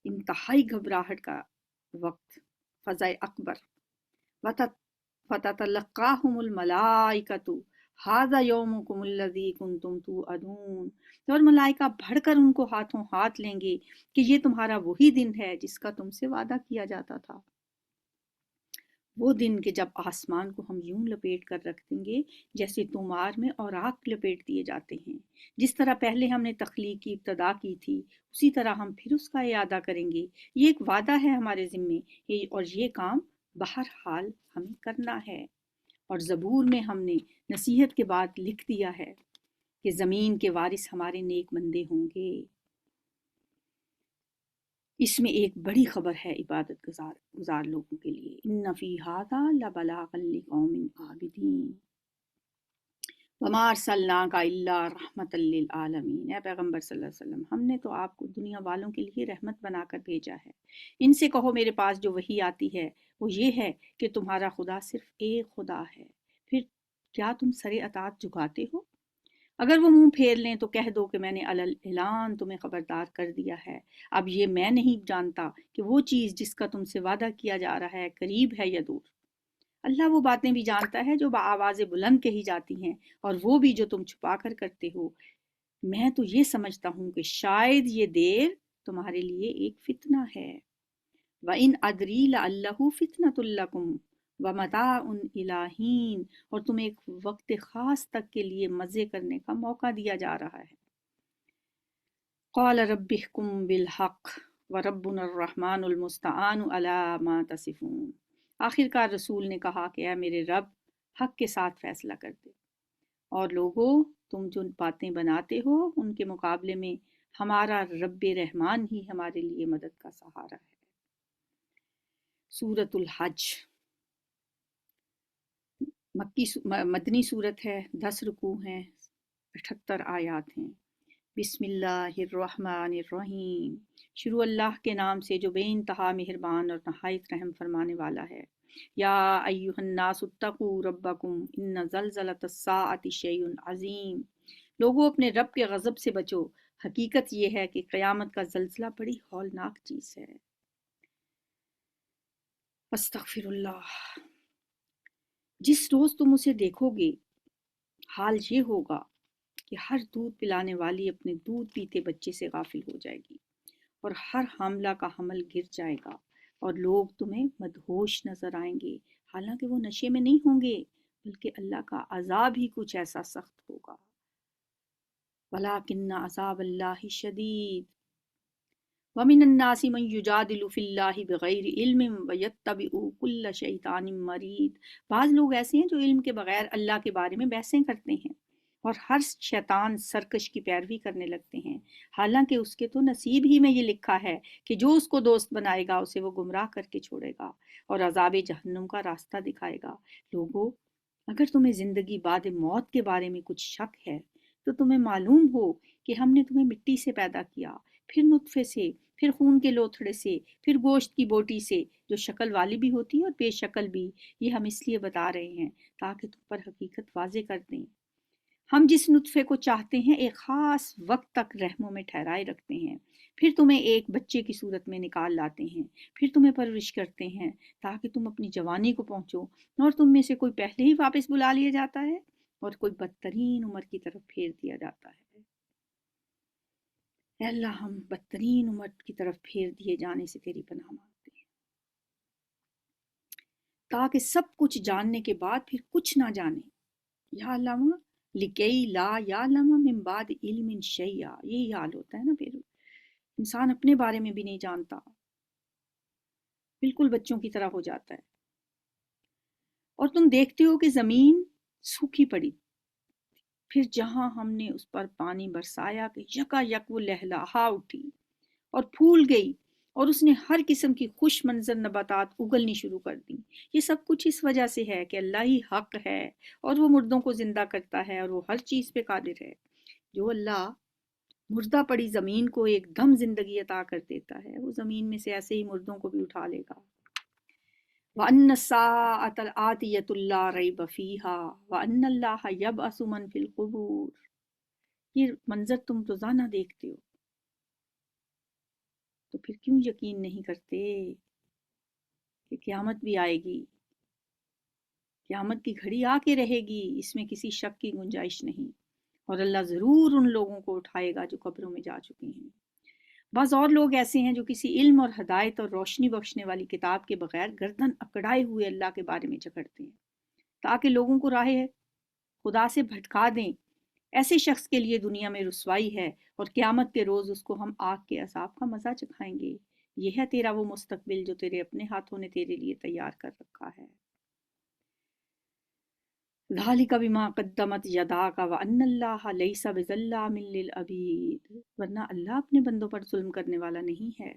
انتہائی گھبراہٹ کا وقت، فزع اکبر۔ فتتلقاہم الملائکۃ ھذا یومکم الذی کنتم توعدون، اور ملائکہ بڑھ کر ان کو ہاتھوں ہاتھ لیں گے کہ یہ تمہارا وہی دن ہے جس کا تم سے وعدہ کیا جاتا تھا۔ وہ دن کہ جب آسمان کو ہم یوں لپیٹ کر رکھ دیں گے جیسے تومار میں اوراق لپیٹ دیے جاتے ہیں، جس طرح پہلے ہم نے تخلیق کی ابتدا کی تھی اسی طرح ہم پھر اس کا اعادہ کریں گے۔ یہ ایک وعدہ ہے ہمارے ذمے، اور یہ کام بہرحال ہمیں کرنا ہے۔ اور زبور میں ہم نے نصیحت کے بعد لکھ دیا ہے کہ زمین کے وارث ہمارے نیک بندے ہوں گے۔ اس میں ایک بڑی خبر ہے عبادت گزار لوگوں کے لیے، ان فی ھذا لبلاغا لقوم عابدین وما ارسلناک الا رحمۃ للعالمین۔ اے پیغمبر صلی اللہ علیہ وسلم، ہم نے تو آپ کو دنیا والوں کے لیے رحمت بنا کر بھیجا ہے۔ ان سے کہو میرے پاس جو وحی آتی ہے وہ یہ ہے کہ تمہارا خدا صرف ایک خدا ہے، پھر کیا تم سر اطاعت جھکاتے ہو؟ اگر وہ منہ پھیر لیں تو کہہ دو کہ میں نے اعلان تمہیں خبردار کر دیا ہے، اب یہ میں نہیں جانتا کہ وہ چیز جس کا تم سے وعدہ کیا جا رہا ہے قریب ہے یا دور۔ اللہ وہ باتیں بھی جانتا ہے جو بآواز بلند کہی جاتی ہیں، اور وہ بھی جو تم چھپا کر کرتے ہو۔ میں تو یہ سمجھتا ہوں کہ شاید یہ دیر تمہارے لیے ایک فتنہ ہے۔ وَإِنْ أَدْرِي لَعَلَّهُ فِتْنَةٌ لَكُمْ وَمَتَاعٌ إِلَىٰ حِینٍ، اور تمہیں ایک وقت خاص تک کے لیے مزے کرنے کا موقع دیا جا رہا ہے۔ قَالَ رَبِّ احْكُم بِالْحَقِّ وَرَبُّنَا الرَّحْمَٰنُ الْمُسْتَعَانُ عَلَىٰ مَا تَصِفُونَ۔ آخر کار رسول نے کہا کہ اے میرے رب، حق کے ساتھ فیصلہ کر دے، اور لوگو تم جو باتیں بناتے ہو ان کے مقابلے میں ہمارا رب رحمان ہی ہمارے لیے مدد کا سہارا ہے۔ سورۃ الحج مدنی صورت ہے، 10 رکوع ہیں، 78 آیات ہیں۔ بسم اللہ الرحمن الرحیم، شروع اللہ کے نام سے جو بے انتہا مہربان اور نہایت رحم فرمانے والا ہے۔ یا ایھا الناس اتقوا ربکم ان زلزلۃ الساعۃ شیء عظیم، لوگوں اپنے رب کے غضب سے بچو، حقیقت یہ ہے کہ قیامت کا زلزلہ بڑی ہولناک چیز ہے۔ استغفر اللہ، جس روز تم اسے دیکھو گے حال یہ ہوگا کہ ہر دودھ پلانے والی اپنے دودھ پیتے بچے سے غافل ہو جائے گی، اور ہر حاملہ کا حمل گر جائے گا، اور لوگ تمہیں مدہوش نظر آئیں گے حالانکہ وہ نشے میں نہیں ہوں گے، بلکہ اللہ کا عذاب ہی کچھ ایسا سخت ہوگا۔ وَلَٰكِنَّ عَذَابَ اللَّهِ شَدِيدٌ وَمِنَ النَّاسِ مَن يُجَادِلُ فِي اللَّهِ بِغَيْرِ عِلْمٍ وَيَتَّبِعُ كُلَّ شَيْطَانٍ مَرِيدٍ۔ بعض لوگ ایسے ہیں جو علم کے بغیر اللہ کے بارے میں بحثیں کرتے ہیں اور ہر شیطان سرکش کی پیروی کرنے لگتے ہیں، حالانکہ اس کے تو نصیب ہی میں یہ لکھا ہے کہ جو اس کو دوست بنائے گا اسے وہ گمراہ کر کے چھوڑے گا اور عذاب جہنم کا راستہ دکھائے گا۔ لوگو، اگر تمہیں زندگی بعد موت کے بارے میں کچھ شک ہے تو تمہیں معلوم ہو کہ ہم نے تمہیں مٹی سے پیدا کیا، پھر نطفے سے، پھر خون کے لوتھڑے سے، پھر گوشت کی بوٹی سے جو شکل والی بھی ہوتی ہے اور بے شکل بھی۔ یہ ہم اس لیے بتا رہے ہیں تاکہ تم پر حقیقت واضح کر دیں۔ ہم جس نطفے کو چاہتے ہیں ایک خاص وقت تک رحموں میں ٹھہرائے رکھتے ہیں، پھر تمہیں ایک بچے کی صورت میں نکال لاتے ہیں، پھر تمہیں پرورش کرتے ہیں تاکہ تم اپنی جوانی کو پہنچو، اور تم میں سے کوئی پہلے ہی واپس بلا لیا جاتا ہے اور کوئی بدترین عمر کی طرف پھیر دیا جاتا ہے۔ اے اللہ، ہم بدترین عمر کی طرف پھیر دیے جانے سے تیری پناہ مانگتے ہیں، تاکہ سب کچھ جاننے کے بعد پھر کچھ نہ جانے۔ یا علامہ لکئی لا یعلم من بعد علم شیئا، یہی حال ہوتا ہے نا، پھر انسان اپنے بارے میں بھی نہیں جانتا، بالکل بچوں کی طرح ہو جاتا ہے۔ اور تم دیکھتے ہو کہ زمین سوکھی پڑی، پھر جہاں ہم نے اس پر پانی برسایا کہ یکا یک وہ لہلہا اٹھی اور پھول گئی، اور اس نے ہر قسم کی خوش منظر نباتات اگلنی شروع کر دیں۔ یہ سب کچھ اس وجہ سے ہے کہ اللہ ہی حق ہے اور وہ مردوں کو زندہ کرتا ہے اور وہ ہر چیز پہ قادر ہے۔ جو اللہ مردہ پڑی زمین کو ایک دم زندگی عطا کر دیتا ہے، وہ زمین میں سے ایسے ہی مردوں کو بھی اٹھا لے گا۔ وَأَنَّ السَّاعَةَ آتِيَةٌ لَا رَيْبَ فِيهَا وَأَنَّ اللَّهَ يَبْعَثُ مَن فِي الْقُبُورِ۔ یہ منظر تم روزانہ دیکھتے ہو، تو پھر کیوں یقین نہیں کرتے کہ قیامت بھی آئے گی؟ قیامت کی گھڑی آ کے رہے گی، اس میں کسی شک کی گنجائش نہیں، اور اللہ ضرور ان لوگوں کو اٹھائے گا جو قبروں میں جا چکے ہیں۔ بعض اور لوگ ایسے ہیں جو کسی علم اور ہدایت اور روشنی بخشنے والی کتاب کے بغیر گردن اکڑائے ہوئے اللہ کے بارے میں جھگڑتے ہیں تاکہ لوگوں کو راہ خدا سے بھٹکا دیں۔ ایسے شخص کے لیے دنیا میں رسوائی ہے، اور قیامت کے روز اس کو ہم آگ کے عذاب کا مزہ چکھائیں گے۔ یہ ہے تیرا وہ مستقبل جو تیرے اپنے ہاتھوں نے تیرے لیے تیار کر رکھا ہے۔ ذَلِكَ بِمَا قَدَّمَتْ يَدَاكَ وَأَنَّ اللَّهَ لَيْسَ بِظَلَّامٍ لِّلْعَبِيدِ۔ ورنہ اللہ اپنے بندوں پر ظلم کرنے والا نہیں ہے۔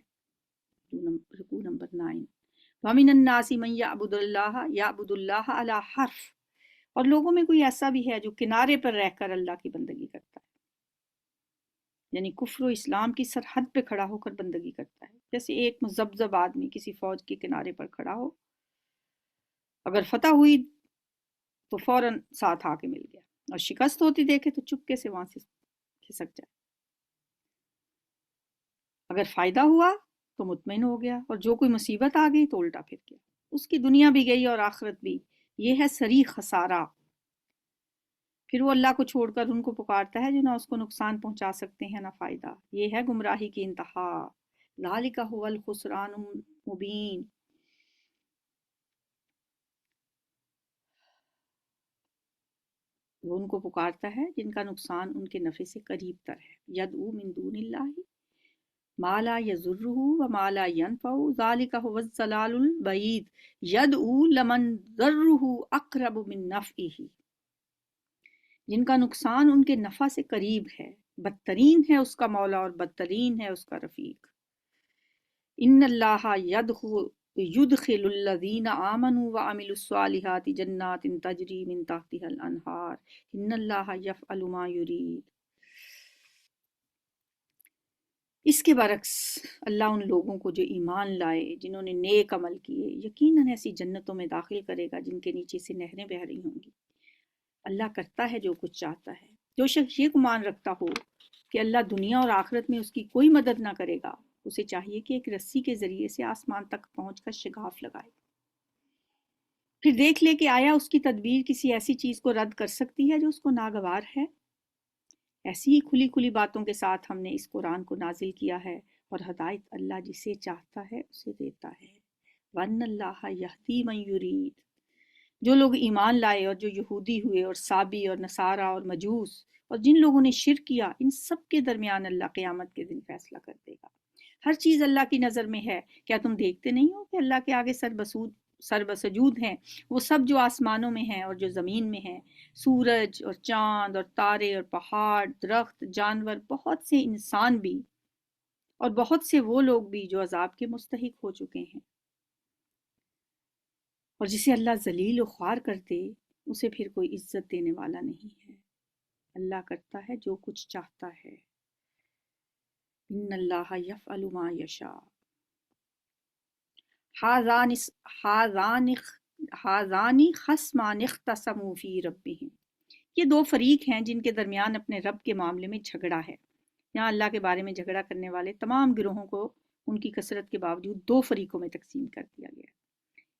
رکوع نمبر 9۔ وَمِنَ النَّاسِ مَن يَعْبُدُ اللَّهَ عَلَى حَرْفٍ۔ اور لوگوں میں کوئی ایسا بھی ہے جو کنارے پر رہ کر اللہ کی بندگی کرتا ہے، یعنی کفر و اسلام کی سرحد پہ کھڑا ہو کر بندگی کرتا ہے، جیسے ایک مذبذب آدمی کسی فوج کے کنارے پر کھڑا ہو، اگر فتح ہوئی تو فوراً ساتھ آ کے مل گیا، اور شکست ہوتی دیکھے تو چپکے سے وہاں سے کھسک جائے۔ اگر فائدہ ہوا تو مطمئن ہو گیا، اور جو کوئی مصیبت آ گئی تو الٹا پھر گیا، اس کی دنیا بھی گئی اور آخرت بھی۔ یہ ہے صریح خسارہ۔ پھر وہ اللہ کو چھوڑ کر ان کو پکارتا ہے جو نہ اس کو نقصان پہنچا سکتے ہیں نہ فائدہ۔ یہ ہے گمراہی کی انتہا۔ ذالک هو الخسران المبین۔ وہ ان کو پکارتا ہے جن کا نقصان ان کے نفع سے قریب تر ہے۔ یدعو من دون اللہ ما لا یضرہ وما لا ینفعہ ذالک هو الضلال البعید۔ یدعو لمن ضرہ اقرب من نفعہ، جن کا نقصان ان کے نفع سے قریب ہے، بدترین ہے اس کا مولا اور بدترین ہے اس کا رفیق۔ ان اللہ یدخل الذین آمنوا وعملوا الصالحات جنات تجری من تحتها الانہار ان اللہ یفعل ما یرید۔ اس کے برعکس اللہ ان لوگوں کو جو ایمان لائے، جنہوں نے نیک عمل کیے، یقیناً ایسی جنتوں میں داخل کرے گا جن کے نیچے سے نہریں بہہ رہی ہوں گی۔ اللہ کرتا ہے جو کچھ چاہتا ہے۔ جو شخص یہ گمان رکھتا ہو کہ اللہ دنیا اور آخرت میں اس کی کوئی مدد نہ کرے گا، اسے چاہیے کہ ایک رسی کے ذریعے سے آسمان تک پہنچ کر شگاف لگائے، پھر دیکھ لے کہ آیا اس کی تدبیر کسی ایسی چیز کو رد کر سکتی ہے جو اس کو ناگوار ہے۔ ایسی ہی کھلی کھلی باتوں کے ساتھ ہم نے اس قرآن کو نازل کیا ہے، اور ہدایت اللہ جسے چاہتا ہے اسے دیتا ہے۔ وَأَنَّ اللَّهَ يَهْدِي مَن يُرِيدُ۔ جو لوگ ایمان لائے اور جو یہودی ہوئے اور سابی اور نصارہ اور مجوس اور جن لوگوں نے شرک کیا، ان سب کے درمیان اللہ قیامت کے دن فیصلہ کر دے گا۔ ہر چیز اللہ کی نظر میں ہے، کیا تم دیکھتے نہیں ہو کہ اللہ کے آگے سر بسجود ہیں وہ سب جو آسمانوں میں ہیں اور جو زمین میں ہیں، سورج اور چاند اور تارے اور پہاڑ، درخت، جانور، بہت سے انسان بھی اور بہت سے وہ لوگ بھی جو عذاب کے مستحق ہو چکے ہیں۔ اور جسے اللہ ذلیل و خوار کر دے اسے پھر کوئی عزت دینے والا نہیں ہے۔ اللہ کرتا ہے جو کچھ چاہتا ہے۔ ان اللہ یفعل ما یشاء۔ ہذان خصمان اختصموا فی ربہم۔ یہ دو فریق ہیں جن کے درمیان اپنے رب کے معاملے میں جھگڑا ہے۔ یہاں اللہ کے بارے میں جھگڑا کرنے والے تمام گروہوں کو ان کی کثرت کے باوجود دو فریقوں میں تقسیم کر دیا گیا ہے۔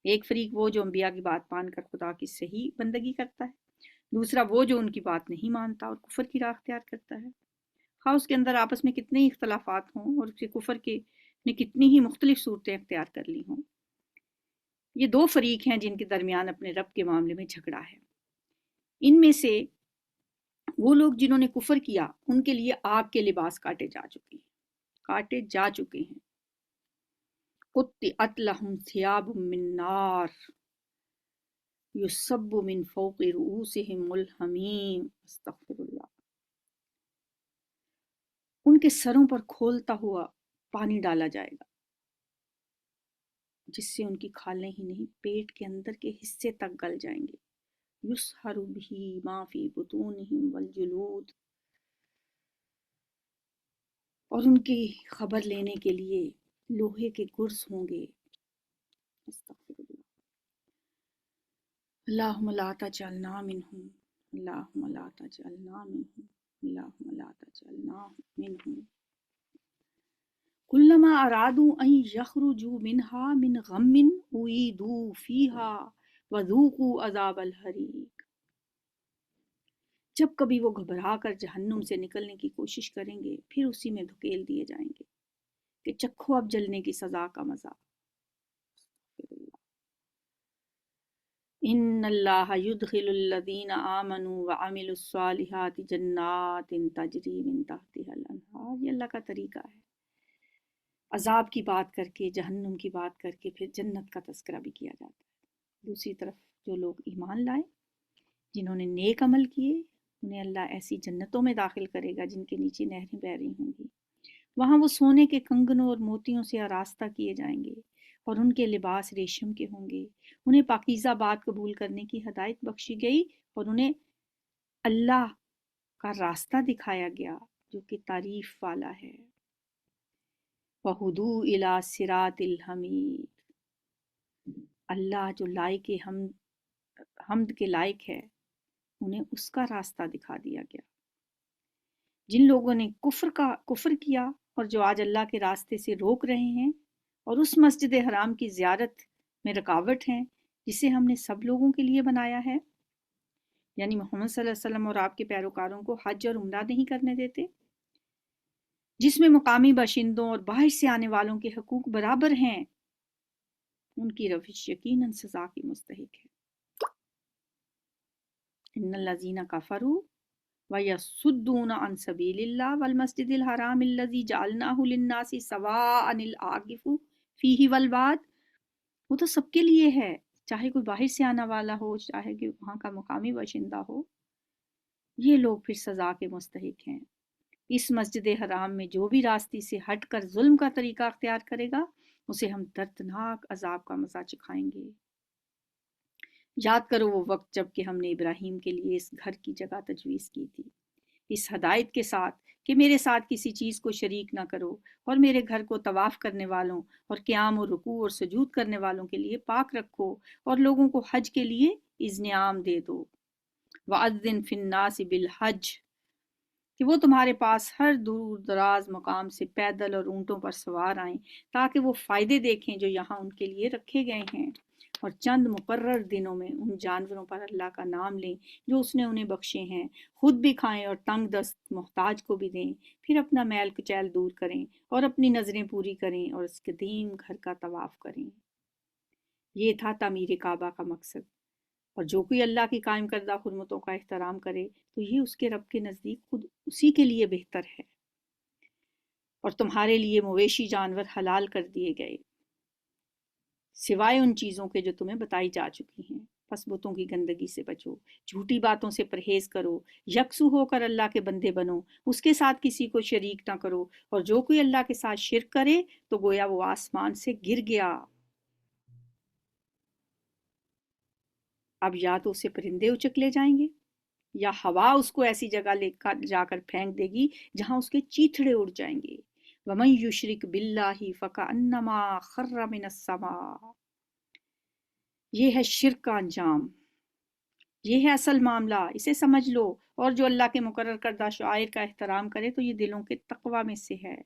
ایک فریق وہ جو انبیاء کی بات مان کر خدا کی صحیح بندگی کرتا ہے، دوسرا وہ جو ان کی بات نہیں مانتا اور کفر کی راہ اختیار کرتا ہے، خواہ اس کے اندر آپس میں کتنے ہی اختلافات ہوں اور اس کے کفر کے نے کتنی ہی مختلف صورتیں اختیار کر لی ہوں۔ یہ دو فریق ہیں جن کے درمیان اپنے رب کے معاملے میں جھگڑا ہے۔ ان میں سے وہ لوگ جنہوں نے کفر کیا ان کے لیے آگ کے لباس کاٹے جا چکے ہیں۔ قطعت لهم ثياب من نار يصب من فوق رؤوسهم الحمیم۔ استغفر اللہ۔ ان کے سروں پر کھولتا ہوا پانی ڈالا جائے گا جس سے ان کی کھالیں ہی نہیں پیٹ کے اندر کے حصے تک گل جائیں گے۔ یسحر به ما فی بطونهم والجلود، اور ان کی خبر لینے کے لیے لوہے کے گرز ہوں گے۔ استغفر اللہ۔ اللہم لا تجعلنا منہم، اللہم لا تجعلنا منہم، اللہم لا تجعلنا منہم۔ کلما ارادوا ان یخرجوا منہا من غم اعیدوا فیہا وذوقوا عذاب الحریق۔ جب کبھی وہ گھبرا کر جہنم سے نکلنے کی کوشش کریں گے پھر اسی میں دھکیل دیے جائیں گے کہ چکھو اب جلنے کی سزا کا مزہ۔ ان اللہ یدخل الذین آمنوا وعملوا الصالحات جنات تجری من تحتها الانہار۔ یہ اللہ کا طریقہ ہے، عذاب کی بات کر کے، جہنم کی بات کر کے پھر جنت کا تذکرہ بھی کیا جاتا ہے۔ دوسری طرف جو لوگ ایمان لائے، جنہوں نے نیک عمل کیے، انہیں اللہ ایسی جنتوں میں داخل کرے گا جن کے نیچے نہریں بہہ رہی ہوں گی۔ وہاں وہ سونے کے کنگنوں اور موتیوں سے آراستہ کیے جائیں گے اور ان کے لباس ریشم کے ہوں گے۔ انہیں پاکیزہ بات قبول کرنے کی ہدایت بخشی گئی اور انہیں اللہ کا راستہ دکھایا گیا جو کہ تعریف والا ہے۔ وَهُدُوا إِلَىٰ صِرَاطِ الْحَمِيدِ۔ اللہ جو لائق حمد کے لائق ہے انہیں اس کا راستہ دکھا دیا گیا۔ جن لوگوں نے کفر کیا اور جو آج اللہ کے راستے سے روک رہے ہیں اور اس مسجد حرام کی زیارت میں رکاوٹ ہیں جسے ہم نے سب لوگوں کے لیے بنایا ہے، یعنی محمد صلی اللہ علیہ وسلم اور آپ کے پیروکاروں کو حج اور عمرہ نہیں کرنے دیتے، جس میں مقامی باشندوں اور باہر سے آنے والوں کے حقوق برابر ہیں، ان کی روش یقیناً سزا کی مستحق ہے۔ ان الذین کفروا وَيَصُدُّونَ عَن سَبِيلِ اللَّهِ وَالْمَسْجِدِ الْحَرَامِ الَّذِي جَعَلْنَاهُ لِلنَّاسِ سَوَاءً الْعَاكِفُ فِيهِ وَالْبَادِ۔ وہ تو سب کے لیے ہے، چاہے کوئی باہر سے آنا والا ہو، چاہے کہ وہاں کا مقامی باشندہ ہو۔ یہ لوگ پھر سزا کے مستحق ہیں۔ اس مسجد حرام میں جو بھی راستے سے ہٹ کر ظلم کا طریقہ اختیار کرے گا اسے ہم دردناک عذاب کا مزہ چکھائیں گے۔ یاد کرو وہ وقت جب کہ ہم نے ابراہیم کے لیے اس گھر کی جگہ تجویز کی تھی، اس ہدایت کے ساتھ کہ میرے ساتھ کسی چیز کو شریک نہ کرو اور میرے گھر کو طواف کرنے والوں اور قیام اور رکوع اور سجود کرنے والوں کے لیے پاک رکھو اور لوگوں کو حج کے لیے اذن عام دے دو۔ وَأَذِّن فِي النَّاسِ بِالْحَجِّ، کہ وہ تمہارے پاس ہر دور دراز مقام سے پیدل اور اونٹوں پر سوار آئیں تاکہ وہ فائدے دیکھیں جو یہاں ان کے لیے رکھے گئے ہیں، اور چند مقرر دنوں میں ان جانوروں پر اللہ کا نام لیں جو اس نے انہیں بخشے ہیں، خود بھی کھائیں اور تنگ دست محتاج کو بھی دیں، پھر اپنا میل کچیل دور کریں اور اپنی نظریں پوری کریں اور اس قدیم گھر کا طواف کریں۔ یہ تھا تعمیر کعبہ کا مقصد، اور جو کوئی اللہ کی قائم کردہ حرمتوں کا احترام کرے تو یہ اس کے رب کے نزدیک خود اسی کے لیے بہتر ہے۔ اور تمہارے لیے مویشی جانور حلال کر دیے گئے سوائے ان چیزوں کے جو تمہیں بتائی جا چکی ہیں، پس بتوں کی گندگی سے بچو، جھوٹی باتوں سے پرہیز کرو، یکسو ہو کر اللہ کے بندے بنو، اس کے ساتھ کسی کو شریک نہ کرو، اور جو کوئی اللہ کے ساتھ شرک کرے تو گویا وہ آسمان سے گر گیا۔ اب یا تو اسے پرندے اچک لے جائیں گے یا ہوا اس کو ایسی جگہ لے کر جا کر پھینک دے گی جہاں اس کے چیتھڑے اڑ جائیں گے۔ وَمَن يُشْرِكْ بِاللَّهِ فَكَأَنَّمَا خَرَّ مِنَ السَّمَاءِ، یہ ہے شرک کا انجام، یہ ہے اصل معاملہ، اسے سمجھ لو۔ اور جو اللہ کے مقرر کردہ شعائر کا احترام کرے تو یہ دلوں کے تقوی میں سے ہے۔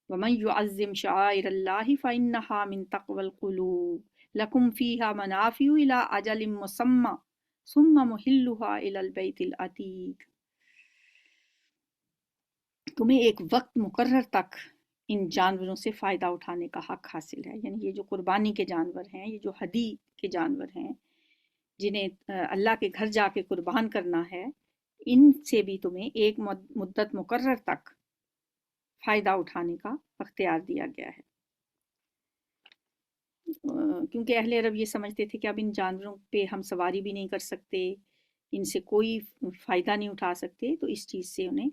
وَمَن يُعَظِّمْ شَعَائِرَ اللَّهِ فَإِنَّهَا مِن تَقْوَى الْقُلُوبِ لَكُمْ فِيهَا مَنَافِعُ إِلَىٰ أَجَلٍ مُّسَمًّى ثُمَّ مُحِلُّهَا إِلَى الْبَيْتِ الْعَتِيقِ، تمہیں ایک وقت مقرر تک ان جانوروں سے فائدہ اٹھانے کا حق حاصل ہے، یعنی یہ جو قربانی کے جانور ہیں، یہ جو ہدی کے جانور ہیں جنہیں اللہ کے گھر جا کے قربان کرنا ہے، ان سے بھی تمہیں ایک مدت مقرر تک فائدہ اٹھانے کا اختیار دیا گیا ہے۔ کیونکہ اہل عرب یہ سمجھتے تھے کہ اب ان جانوروں پہ ہم سواری بھی نہیں کر سکتے، ان سے کوئی فائدہ نہیں اٹھا سکتے، تو اس چیز سے انہیں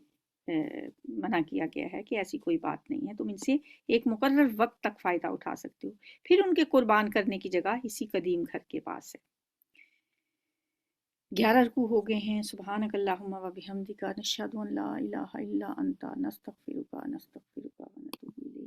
منع کیا گیا ہے کہ ایسی کوئی بات نہیں ہے، تم ان سے ایک مقرر وقت تک فائدہ اٹھا سکتے ہو، پھر ان کے قربان کرنے کی جگہ اسی قدیم گھر کے پاس ہے۔ 11 رکوع ہو گئے ہیں۔ سبحانک اللہم و بحمدک، نشہد ان لا الہ الا انت، نستغفرک و نتوب الیک۔